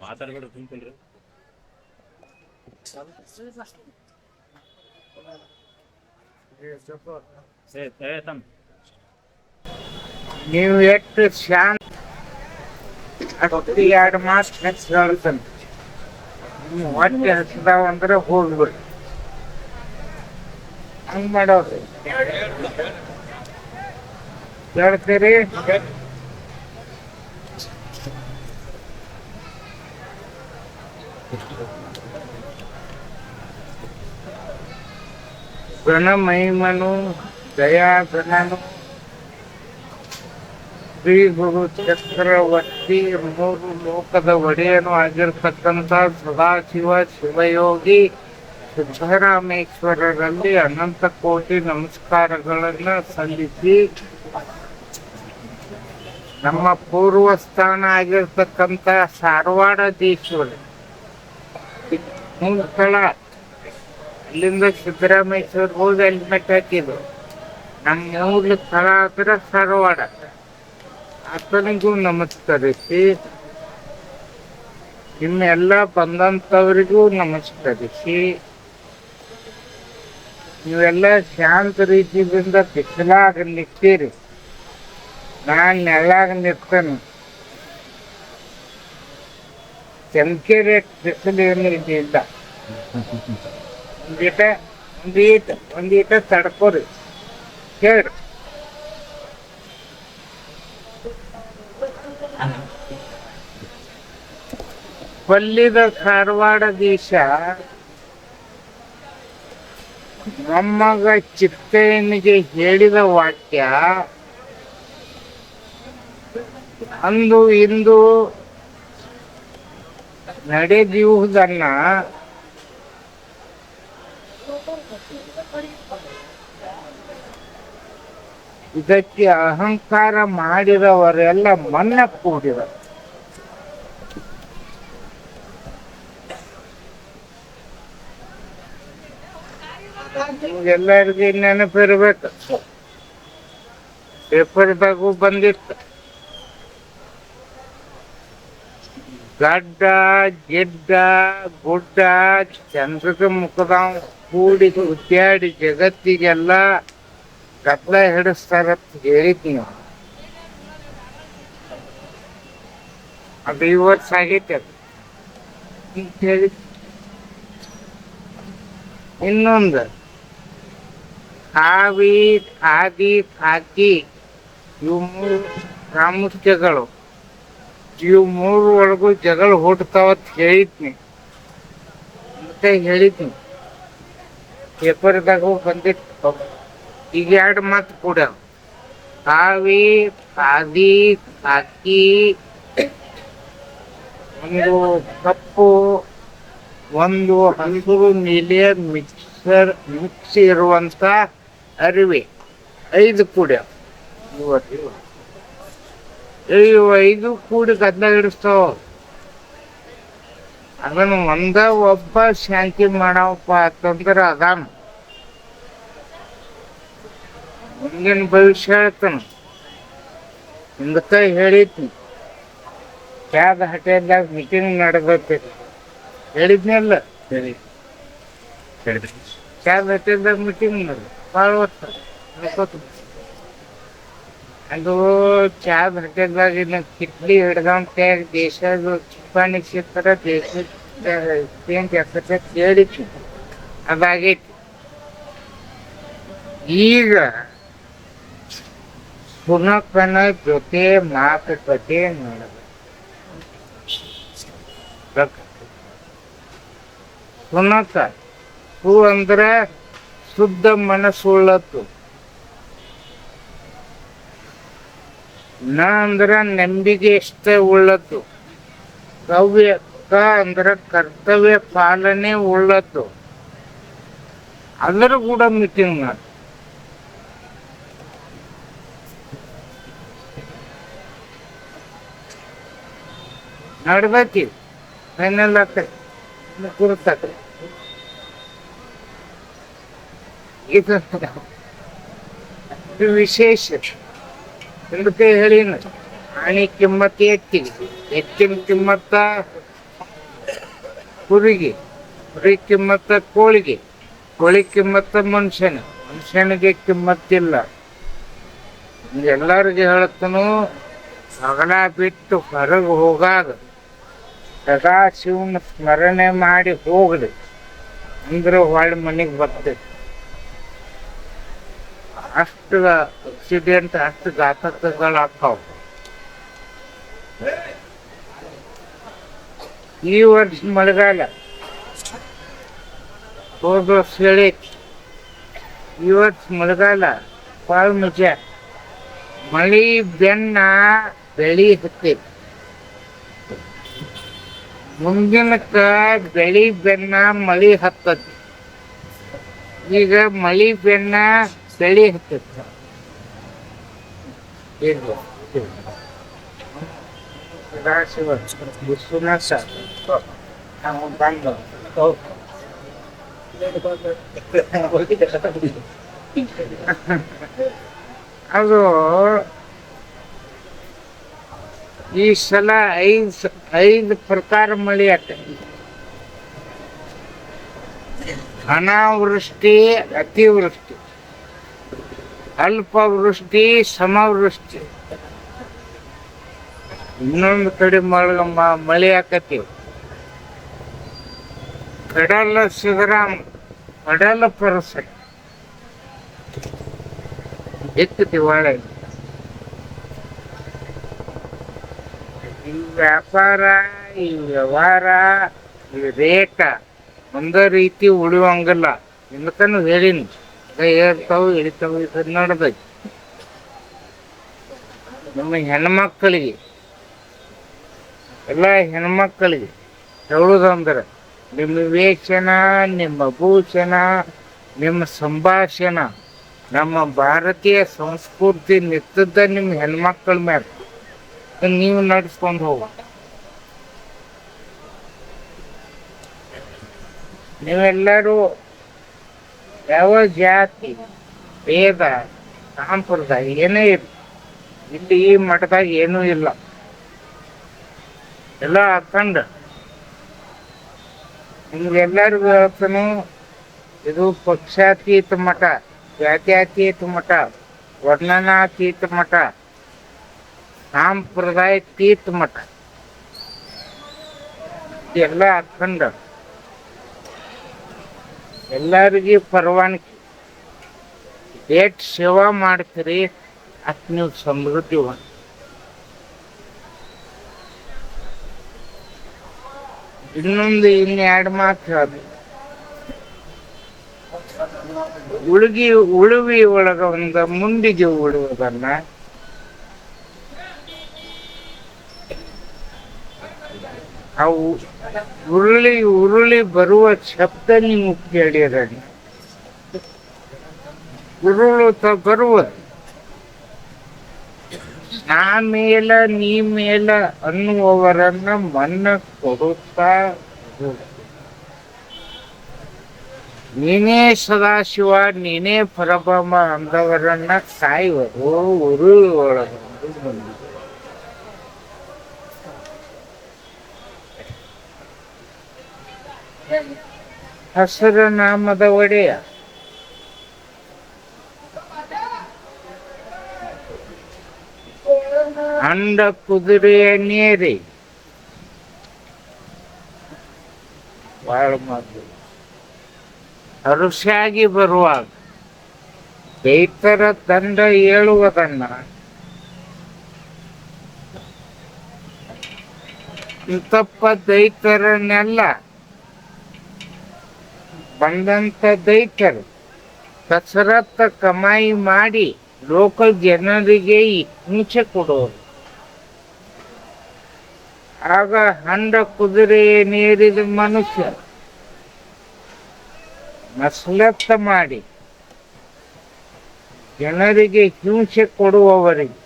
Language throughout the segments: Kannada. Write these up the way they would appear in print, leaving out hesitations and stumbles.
ಮಾತಾಡ್ಬೇಡ್ರಿ ಕುಂತಿಲ್ರಿ. ನೀವು ಎಷ್ಟು ಶಾಂತ ಅಷ್ಟು 2 ಮಾಸ್ ನೆಕ್ಸ್ ಹೇಳ್ತಾನೆ. ಹೊಟ್ಟೆ ಹಸಿದಾವ ಅಂದ್ರೆ ಹೋಗ್ಬಿಡ್ರಿ, ಹಂಗ್ ಮಾಡೋರಿ. ಹೇಳ್ತೀರಿ ಗಣಮಹಿಮನು ದಯಾಧನನು ಶ್ರೀ ಗುರು ಚಕ್ರವರ್ತಿ 3 ಲೋಕದ ಒಡೆಯನು ಆಗಿರ್ತಕ್ಕಂಥ ಸದಾಶಿವ ಶಿವಯೋಗಿ ಸಿದ್ದರಾಮೇಶ್ವರರಲ್ಲಿ ಅನಂತ ಕೋಟಿ ನಮಸ್ಕಾರಗಳನ್ನ ಸಲ್ಲಿಸಿ, ನಮ್ಮ ಪೂರ್ವ ಸ್ಥಾನ ಆಗಿರ್ತಕ್ಕಂಥ ಧಾರವಾಡದೀಶ್ವರ ಮೂಲ ಸ್ಥಳ, ಅಲ್ಲಿಂದ ಸಿದ್ದರಾಮೇಶ್ವರ ಹೋಗಿ ಅಲ್ಲಿ ಮೆಟ್ಟ ಹಾಕಿದ್ರು. ನಮ್ಮ ಮೂಲ ಸ್ಥಳ ಅಂದ್ರೆ ಧಾರವಾಡ. ಆತನಿಗೂ ನಮಸ್ಕರಿಸಿ, ಇನ್ನೆಲ್ಲ ಬಂದಂಥವರಿಗೂ ನಮಸ್ಕರಿಸಿ, ನೀವೆಲ್ಲ ಶಾಂತ ರೀತಿಯಿಂದ ಬಿಸಿಲಾಗ ನಿಂತೀರಿ, ನಾನು ನೆಲ್ಲಾಗ ನಿರ್ತೇನೆ. ಚಮಕೆರೆ ಬಿಸಿಲು ಏನು ಇದಿಲ್ಲ. ಒಂದೀಟ ತಡ್ಕೋರಿ, ಕೇಳ್ರಿ. ಕೊಲ್ಲಿದ ಧಾರವಾಡದೀಶ ಮೊಮ್ಮಗ ಚಿಕ್ಕಯ್ಯನಿಗೆ ಹೇಳಿದ ವಾಕ್ಯ ಅಂದು ಇಂದು ನಡೆದಿರುವುದನ್ನ ಇದಕ್ಕೆ ಅಹಂಕಾರ ಮಾಡಿದವರೆಲ್ಲ ಮನ್ನ ಕೂಡಿದ. ನಿಮ್ಗೆಲ್ಲರಿಗೂ ನೆನಪಿರ್ಬೇಕು, ಪೇಪರ್ದಾಗೂ ಬಂದಿತ್ತು. ಗಡ್ಡ ಗಿಡ್ಡ ಗುಡ್ಡ ಚಂದ್ರದ ಮುಖದಾವ್ ಕೂಡಿ ಉದ್ಯಾಡಿ ಜಗತ್ತಿಗೆಲ್ಲ ಗದ್ದಲ ಹಿಡಿಸ್ತಾರಂತ ಹೇಳಿದ್ ನೀವು. ಅದು 2 ವರ್ಷ ಆಗೈತೆ. ಅದು ಹೇಳಿ ಇನ್ನೊಂದು ಹಾವಿ ಖಾದಿ ಖಾಕಿ ಇವು 3 ಪ್ರಾಮುಖ್ಯಗಳು. ಇವು 3 ಒಳಗೂ ಜಗಳ ಹುಟ್ಟತಾವತ್ ಹೇಳಿದ್ನಿ, ಮತ್ತೆ ಹೇಳಿದ್ನಿ. ಪೇಪರ್ದಾಗ ಬಂದಿತ್ತು. ಈಗ 2 ಮಾತು ಕೂಡ, ಹಾವಿ ಖಾದಿ ಖಾಕಿ, ಒಂದು ಕಪ್ಪು ಒಂದು ಹಸಿರು ನೀಲಿಯ ಮಿಕ್ಸ್ ಇರುವಂತ ಅರಿವೆ 5 ಕೂಡ. ಇವು 5 ಕೂಡಿ ಗದ್ದಲ ಹಿಡಿಸ್ತಾವ. ಅದನ್ನು ಒಬ್ಬ ಶಾಂತಿ ಮಾಡವಪ್ಪ ಅಂತಂದ್ರೆ ಅದಾನ. ಮುಂದಿನ ಭವಿಷ್ಯ ಹೇಳ್ತಾನ. ಹಿಂದಕ್ಕ ಹೇಳಿದ್ನಿ, ಚಾದ ಹೋಟೆಲ್ದಾಗ ಮೀಟಿಂಗ್ ನಡೆದೈತಿ ಹೇಳಿದ್ನಲ್ಲ. ಚಾದ ಹೋಟೆಲ್ದಾಗ ಮೀಟಿಂಗ್ ನಡೆದ ಭಾಳ ವರ್ಷ. ಅದು ಚಾದ ಹೋಟೆಲ್ದಾಗ ಇನ್ನು ಕಿಟ್ಲಿ ಹಿಡ್ದಂತ ದೇಶದ ಚಿಪ್ಪಾಣಿ ಸಿಗ್ತಾರ, ದೇಶದ ಹೇಳಿದ್ನಿ, ಅದಾಗೈತಿ. ಈಗ ಸುನಕನ ಜೊತೆ ಮಾತುಕತೆ ನಡೆದ. ಸುನಕ ಹೂ ಅಂದ್ರ ಶುದ್ಧ ಮನಸ್ಸುಳ್ಳತ್ತು, ನ ಅಂದ್ರ ನಂಬಿಕೆ ಇಷ್ಟ ಉಳ್ಳದ್ದು, ಕ ಅಂದ್ರ ಕರ್ತವ್ಯ ಪಾಲನೆ ಉಳ್ಳದ್ದು. ಅದರ ಕೂಡ ಮೀಟಿಂಗ್ ಮಾಡಿ ನಡ್ದೈತಿ. ಫೈನಲ್ ಆಗ್ತದೆ, ಗುರುತಾಗ್ತದೆ. ಇದು ವಿಶೇಷ. ಇದಕ್ಕೆ ಹೇಳಿನ ಆಣಿ ಕಿಮ್ಮತ್ತೆ ಹೆಚ್ಚಿನ ಕಿಮ್ಮತ್ತ ಕುರಿಗೆ, ಕುರಿ ಕಿಮ್ಮತ್ತ ಕೋಳಿಗೆ, ಕೋಳಿ ಕಿಮ್ಮತ್ತ ಮನುಷ್ಯನಿಗೆ ಕಿಮ್ಮತ್ತಿಲ್ಲ. ಎಲ್ಲರಿಗೆ ಹೇಳ್ತನು, ಹಗಲ ಬಿಟ್ಟು ಹೊರಗೆ ಹೋಗಾಗ ಸದಾ ಶಿವನ ಸ್ಮರಣೆ ಮಾಡಿ ಹೋಗ್ಲಿ ಅಂದ್ರೆ ಹೊಳ್ಳಿ ಮನೆಗೆ ಬರ್ತೈತಿ. ಅಷ್ಟು ಆಕ್ಸಿಡೆಂಟ್, ಅಷ್ಟು ಘಾತಕಗಳಾಗ್ತಾವ. ಈ ವರ್ಷ ಮಳೆಗಾಲ ಹೋದ ವರ್ಷ ಹೇಳೈತಿ, ಈ ವರ್ಷ ಮಳೆಗಾಲ ಭಾಳ ಮಜಾ. ಮಳಿ ಬೆನ್ನ ಬೆಳಿ ಹತ್ತೈತಿ. ಮುಂದಿನಕ್ಕ ಬೆಳಿ ಬೆನ್ನ ಮಳಿ ಹತ್ತತಿ. ಈಗ ಮಳಿ ಬೆನ್ನ ಬೆಳಿ ಹತ್ತೈತಿ. ಸದಾಶಿವ ವಿಶ್ವನಾಥ ನಾವು ಬಂದು ಅದು ಈ ಸಲ ಐದು ಪ್ರಕಾರ ಮಳಿ ಆಗ್ತದೆ. ಅನಾವೃಷ್ಟಿ, ಅತಿವೃಷ್ಟಿ, ಅಲ್ಪವೃಷ್ಟಿ, ಸಮವೃಷ್ಟಿ. ಇನ್ನೊಂದು ಕಡೆ ಮಳೆ ಆಕತಿ. ಕಡಲ ಸಿಗರಾಮ, ಕಡಲ ಪರಸ ಎತ್ತತಿ ಒಳ್ಳೆ. ಈ ವ್ಯಾಪಾರ, ಈ ವ್ಯವಹಾರ, ಈ ರೇಟ ಒಂದೇ ರೀತಿ ಉಳಿಯುವಂಗಿಲ್ಲ. ఎందుకನ್ನು ಹೇಳಿನಿ, ಏರ್ತಾವು ಇಳಿತಾವು. ಇದು ನಡೆದೈತಿ. ನಮ್ಮ ಹೆಣ್ಮಕ್ಕಳಿಗೆ, ಎಲ್ಲ ಹೆಣ್ಮಕ್ಕಳಿಗೆ ಹೇಳುವುದಂದ್ರೆ, ನಿಮ್ಮ ವಿವೇಚನ, ನಿಮ್ಮ ಭೂಷಣ, ನಿಮ್ಮ ಸಂಭಾಷಣ ನಮ್ಮ ಭಾರತೀಯ ಸಂಸ್ಕೃತಿ ನಿಂತದ್ದ ನಿಮ್ಮ ಹೆಣ್ಮಕ್ಳ ಮ್ಯಾಲ ನೀವು ನಡೆಸ್ಕೊಂಡು ಹೋಗ. ನೀವೆಲ್ಲರೂ ಯಾವ ಜಾತಿ ಭೇದ ಸಂಪ್ರದಾಯ ಏನೇ ಇರಲಿ, ಇಲ್ಲಿ ಈ ಮಠದಾಗ ಏನೂ ಇಲ್ಲ. ಎಲ್ಲ ಹಾಕೊಂಡು ನಿಮ್ಗೆಲ್ಲರಿಗೂ ಹೇಳ್ತಾನು, ಇದು ಪಕ್ಷಾತೀತ ಮಠ, ಜಾತ್ಯಾತೀತ ಮಠ, ವರ್ಣನಾತೀತ ಮಠ, ಸಾಂಪ್ರದಾಯತೀತ ಮಠ. ಇದೆಲ್ಲ ಹಾಕೊಂಡು ಎಲ್ಲರಿಗೂ ಪರವಾನಗಿ. ಎಷ್ಟು ಸೇವಾ ಮಾಡ್ತೀರಿ ಅಷ್ಟು ನೀವು ಸಮೃದ್ಧಿ. ಇನ್ನೆರಡು ಮಾತು ಹೇಳ್ದು. ಉಳುವಿ ಒಳಗ ಒಂದು ಮುಂಡಿಗೆ ಉಳುವುದನ್ನ ಅವು ಉರುಳಿ ಬರುವ ಶಬ್ದ ನೀವು ಕೇಳಿರಲಿ. ಉರುಳುತ್ತ ಬರುವುದು ನಾ ಮೇಲ ನೀ ಮೇಲ ಅನ್ನುವವರನ್ನ ಮನ್ನ ಕೊಡುತ್ತಾ ನೀನೇ ಸದಾಶಿವ, ನೀನೇ ಪರಬ್ರಹ್ಮ ಅಂದವರನ್ನ ಕಾಯುವುದು ಉರುಳಿ ಒಳಗೊಂಡು ಬಂದಿದೆ. ಹಸರ ನಾಮದ ಒಡೆಯ ಅಂಡ ಕುದುರೆಯ ನೇರಿ ಬಾಳ ಮಾತು. ಹರುಷಾಗಿ ಬರುವಾಗ ದೈತರ ದಂಡ ಏಳುವುದನ್ನ ಇಂತಪ್ಪ ದೈತರನ್ನೆಲ್ಲ ಬಂದಂತ ದೈತರು ಕಸರತ್ತ ಕಮಾಯಿ ಮಾಡಿ ಲೋಕಲ್ ಜನರಿಗೆ ಹಿಂಸೆ ಕೊಡೋರು. ಆಗ ಹಂಡ ಕುದುರೆ ನೇರಿದ ಮನುಷ್ಯ ಮಸಲತ್ತ ಮಾಡಿ ಜನರಿಗೆ ಹಿಂಸೆ ಕೊಡುವವರಿಗೆ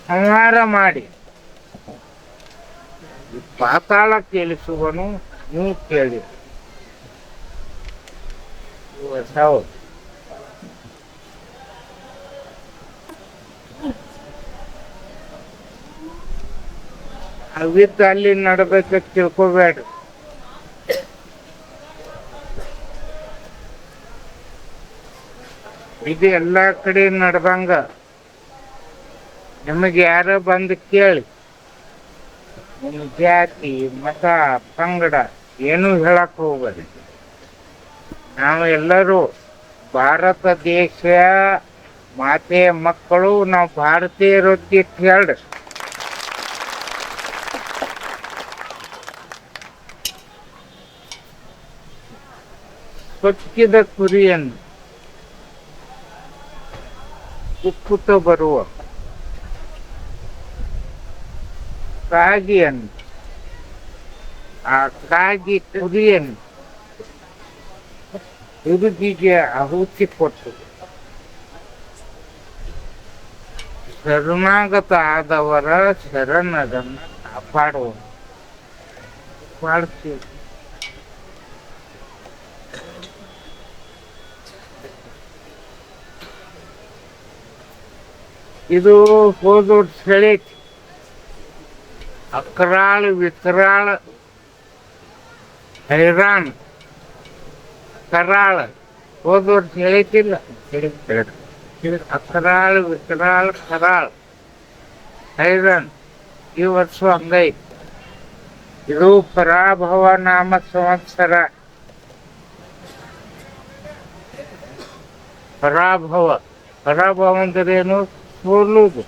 ಸಂಹಾರ ಮಾಡಿ ಪಾತಾಳ ಕೇಳಿಸುವನು. ನೀವು ಕೇಳಿ ಹೌದು. ಅವಿದ್ದು ಅಲ್ಲಿ ನಡ್ಬೇಕಂತ ತಿಳ್ಕೊಬೇಡ್ರಿ. ಇದು ಎಲ್ಲಾ ಕಡೆ ನಡ್ದಂಗ ನಿಮಗೆ ಯಾರೋ ಬಂದು ಕೇಳಿ ನಿಮ್ಮ ಜಾತಿ ಮತ ಪಂಗಡ ಏನೂ ಹೇಳಕ್ ಹೋಗ್ಬೇಡಿ. ನಾವು ಎಲ್ಲರೂ ಭಾರತ ದೇಶ ಮಾತೆಯ ಮಕ್ಕಳು, ನಾವು ಭಾರತೀಯರೊತ್ತಿ ಹೇಳ್ರಿ. ಕೊಚ್ಚಿದ ಕುರಿಯನ್ನು ಉಕ್ಕುತ ಬರುವ ಕಾಗಿಯನ್ನು, ಆ ಕಾಗಿ ಕುರಿಯನ್ನು ಹುಡುಗಿಗೆ ಆಹುತಿ ಕೊಟ್ಟು ಶರಣಾಗತ ಆದವರ ಶರಣರನ್ನು ಕಾಪಾಡ್ತೀವಿ. ಇದು ಹೋದ ವರ್ಷ ಹೇಳೈತಿ. ಅಕ್ರಾಳ ವಿಕ್ರಾಳ ಹೈರಾಣ ಕರಾಳ ಹೋದ ವರ್ಷ ಹೇಳೈತಿಲ್ಲ. ಅಕ್ರಾಳ ವಿಕ್ರಾಳ ಕರಾಳ ಹೈರಾಣ ಈ ವರ್ಷ ಹಂಗೈತಿ. ಇದು ಪರಾಭವ ನಾಮ ಸಂವತ್ಸರ. ಪರಾಭವ ಪರಾಭವ ಅಂದ್ರೆ ಏನು? ಸೋಲುವುದು.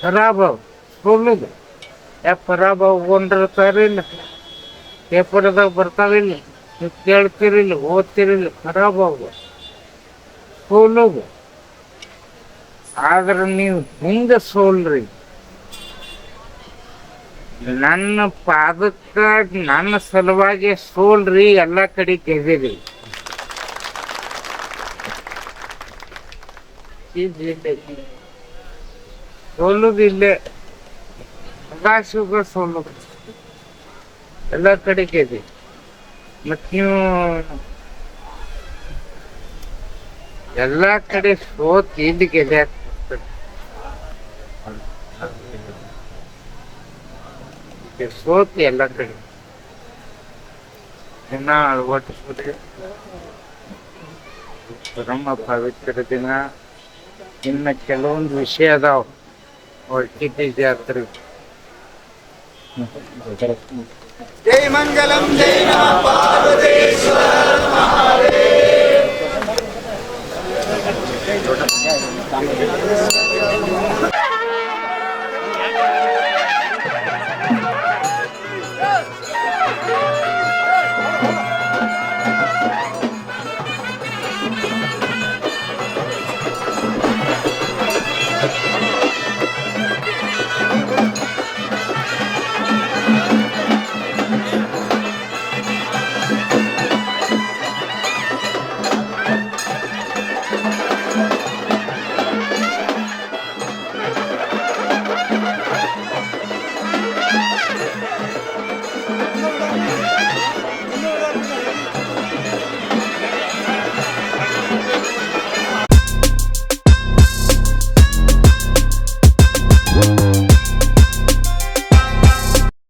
ಪರಾಭವ ಸೋಲುದು. ಯಾಕೆ ಪರಾಭವ ಗೊಂಡಿರ್ತಾರಿಲ್ಲ, ಪೇಪರ್ದಾಗ ಬರ್ತಾವಿಲ್ಲ, ನೀವು ಕೇಳ್ತಿರಿಲ್ಲ, ಓದ್ತಿರಿಲ್ಲ. ಪರಾಭವ ಸೋಲುದು. ಆದ್ರೆ ನೀವು ಹಿಂಗೆ ಸೋಲ್ರಿ. ನನ್ನ ಪಾದಕ್ಕ ನನ್ನ ಸಲುವಾಗಿ ಸೋಲ್ರಿ, ಎಲ್ಲ ಕಡೆ ಗೆದಿರಿ. ಸೋಲುದಿಲ್ಲೇ ಅವಕಾಶ ಸೋಲುದು, ಎಲ್ಲ ಕಡೆ ಗೆದಿ. ಮತ್ ನೀವು ಎಲ್ಲ ಕಡೆ ಸೋತ್ ಇಲ್ಲಿ ಗೆದ್ಯಾಕ ಸೋತ್ ಎಲ್ಲ ಕಡೆ ದಿನ ಅಳವಡಿಸ್ಬಿಟ್ರೆ ಪರಮ ಪವಿತ್ರ ದಿನ. ಇನ್ನ ಕೆಲವೊಂದು ವಿಷಯ ಅದಾವ ಹೊರಟಿದ್ದ ಜಾತ್ರೆ. ಜೈ ಮಂಗಲಂ ಜೈ ನಮಃ ಪಾರ್ವತಿ.